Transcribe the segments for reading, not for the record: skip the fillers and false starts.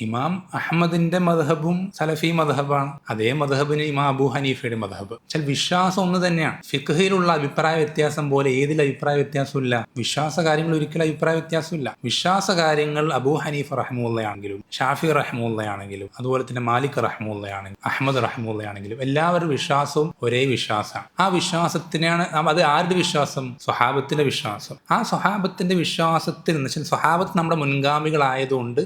ഇമാം അഹമ്മദിന്റെ മദ്ഹബും സലഫി മദ്ഹബാണ്. അതേ മദ്ഹബിന് ഇമാം അബൂ ഹനീഫയുടെ മദ്ഹബ്. ചില വിശ്വാസം ഒന്ന് തന്നെയാണ്. ഫിഖ്ഹിലുള്ള അഭിപ്രായ വ്യത്യാസം പോലെ ഏതിൽ അഭിപ്രായ വ്യത്യാസമില്ല. വിശ്വാസ കാര്യങ്ങൾ ഒരിക്കലും അഭിപ്രായ വ്യത്യാസമില്ല. വിശ്വാസ കാര്യങ്ങൾ അബൂ ഹനീഫ റഹ്മുള്ളയാണെങ്കിലും ഷാഫി റഹ്മുള്ളയാണെങ്കിലും അതുപോലെ തന്നെ മാലിക് റഹ്മുള്ളയാണെങ്കിലും അഹമ്മദ് റഹ്മുള്ളയാണെങ്കിലും എല്ലാവരുടെ വിശ്വാസവും ഒരേ വിശ്വാസമാണ്. ആ വിശ്വാസത്തിനാണ് അത് ആരുടെ വിശ്വാസം? സ്വഹാബത്തിന്റെ വിശ്വാസം. ആ സ്വഹാബത്തിന്റെ വിശ്വാസത്തിൽ എന്ന് വെച്ചാൽ സ്വഹാബത്ത് നമ്മുടെ മുൻഗാമികളായതുകൊണ്ട്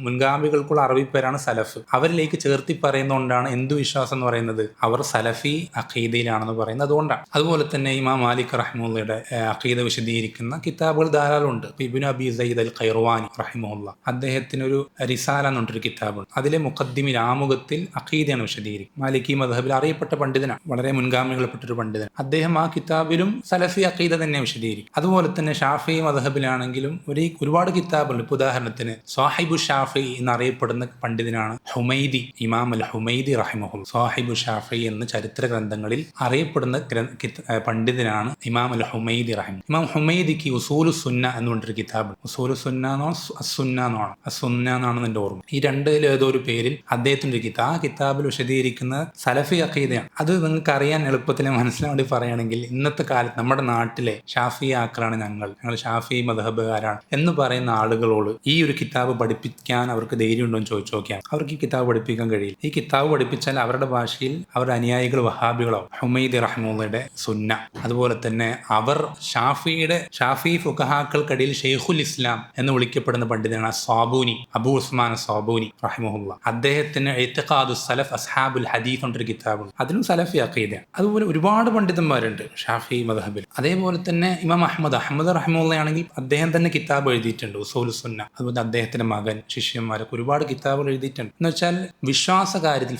മുൻഗാമികൾക്കുള്ള അറബിപ്പേരാണ് സലഫ്. അവരിലേക്ക് ചേർത്തി പറയുന്നതുകൊണ്ടാണ് എന്തു വിശ്വാസം എന്ന് പറയുന്നത്? അവർ സലഫി അഖീദയിലാണെന്ന് പറയുന്നത് അതുകൊണ്ടാണ്. അതുപോലെ തന്നെ ഇമാം മാലിക് റഹ്മുള്ളയുടെ അഖീദ വിശദീകരിക്കുന്ന കിതാബുകൾ ധാരാളമുണ്ട്. ഇബ്നു അബി സയ്യിദ് അൽ ഖൈർവാനി റഹിമഹുള്ള അദ്ദേഹത്തിനൊരു റിസാല എന്ന് പറഞ്ഞൊരു കിതാബുണ്ട്. അതിലെ മുഖദ്ദിമിൽ ആമുഖത്തിൽ അഖീദയാണ് വിശദീകരിക്കും. മാലിക്കി മദ്ഹബിൽ അറിയപ്പെട്ട പണ്ഡിതനാണ്, വളരെ മുൻഗാമികളപ്പെട്ടൊരു പണ്ഡിതൻ. അദ്ദേഹം ആ കിതാബിലും സലഫി അഖീദ തന്നെ വിശദീകരിക്കും. അതുപോലെ തന്നെ ഷാഫി മദ്ഹബിലാണെങ്കിലും ഒരുപാട് കിതാബുണ്ട്. ഇപ്പോൾ ഉദാഹരണത്തിന് സാഹിബു ഷാഫി എന്നറിയപ്പെടുന്ന പണ്ഡിതനാണ് ഹുമൈദി, ഇമാം അൽ ഹുമൈദി റഹിമഹുല്ല. സാഹിബു ഷാഫി എന്ന ചരിത്ര ഗ്രന്ഥങ്ങളിൽ അറിയപ്പെടുന്ന പണ്ഡിതനാണ് ഇമാം അൽ ഹുമൈദി റഹിം. ഇമാം ഹുമൈദിക്ക് ഉസൂലു സുന്ന എന്നുകൊണ്ടൊരു കിതാബ്, ഉസൂലു സുന്ന എന്നോ അസുന്ന എന്നാണ്, അസുന്ന എന്നാണെന്ന് എൻ്റെ ഓർമ്മ. ഈ രണ്ടിൽ ഏതോ ഒരു പേരിൽ അദ്ദേഹത്തിൻ്റെ ഒരു കിതാബ്, ആ കിതാബിൽ വിശദീകരിക്കുന്ന സലഫി അഖീദയാണ്. അത് നിങ്ങൾക്ക് അറിയാൻ എളുപ്പത്തിൽ മനസ്സിലാൻ വേണ്ടി പറയുകയാണെങ്കിൽ ഇന്നത്തെ കാലത്ത് നമ്മുടെ നാട്ടിലെ ഷാഫി ആക്കളാണ് ഞങ്ങൾ ഷാഫി മദ്ഹബുകാരാണ് എന്ന് പറയുന്ന ആളുകളോട് ഈ ഒരു കിതാബ് പഠിപ്പിക്കാൻ അവർക്ക് ധൈര്യം ഉണ്ടോ എന്ന് ചോദിച്ചു നോക്കിയാൽ അവർക്ക് ഈ കിതാബ് പഠിപ്പിക്കാൻ കഴിയില്ല. ഈ കിതാബ് പഠിപ്പിച്ചാൽ അവരുടെ ഭാഷയിൽ അവരുടെ അനുയായികൾ വഹാബികളാവും. ഹുമൈദി റഹ്മുള്ളയുടെ സുന്ന. അതുപോലെ തന്നെ അവർ ഷാഫി ഫുഖഹാക്കൾക്കിടയിൽ ഷെയ്ഖുൽ ഇസ്ലാം എന്ന് വിളിക്കപ്പെടുന്ന പണ്ഡിതനാണ് സാബൂനി, അബൂ ഉസ്മാൻ സാബൂനി റഹിമഹുല്ല. അദ്ദേഹത്തിന് ഇഅ്തിഖാദു സലഫ് അസ്ഹാബുൽ ഹദീസ് എന്നൊരു കിതാബുണ്ട്. അതിലും സലഫി അഖീദയാണ്. അതുപോലെ ഒരുപാട് പണ്ഡിതന്മാരുണ്ട് ഷാഫി മദ്ഹബിൽ. അതേപോലെ തന്നെ ഇമാം അഹമ്മദ് റഹിമഹുള്ളയാണെങ്കിൽ അദ്ദേഹം തന്നെ കിതാബ് എഴുതിയിട്ടുണ്ട്, ഉസൂലുസ് സുന്ന. അതുപോലെ അദ്ദേഹത്തിന്റെ മകൻ, ശിഷ്യന്മാരൊക്കെ ഒരുപാട് കിതാബുകൾ എഴുതിയിട്ടുണ്ട്. എന്ന് വെച്ചാൽ വിശ്വാസ കാര്യത്തിൽ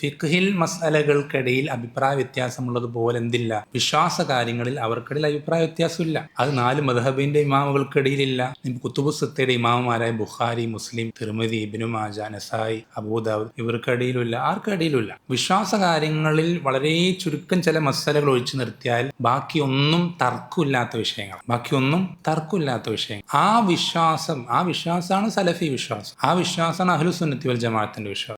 ഫിഖ്ഹിൽ മസ്അലകൾക്കിടയിൽ അഭിപ്രായ വ്യത്യാസമുള്ളത് പോലെ എന്തില്ല, വിശ്വാസ കാര്യങ്ങളിൽ അവർക്കിടയിൽ അഭിപ്രായ വ്യത്യാസമില്ല. അത് 4 മദ്ഹബിന്റെ ഇമാമുകൾക്കിടയിലില്ല. കുത്തുബു സിത്തയുടെ ഇമാമുമാരായ ബുഖാരി, മുസ്ലിം, തിർമിദി, ഇബ്നു മാജ, നസായി, അബൂദാവൂദ് ഇവർക്കിടയിലുമില്ല, ആർക്കിടയിലുമില്ല. വിശ്വാസ കാര്യങ്ങളിൽ വളരെ ചുരുക്കം ചില മസ്അലകൾ ഒഴിച്ചു നിർത്തിയാൽ ബാക്കിയൊന്നും തർക്കമില്ലാത്ത വിഷയങ്ങൾ. ആ വിശ്വാസമാണ് സലഫി വിശ്വാസം. ആ വിശ്വാസമാണ് അഹ്ലുസുന്നത്തി വൽ ജമാഅത്തിന്റെ വിശ്വാസം.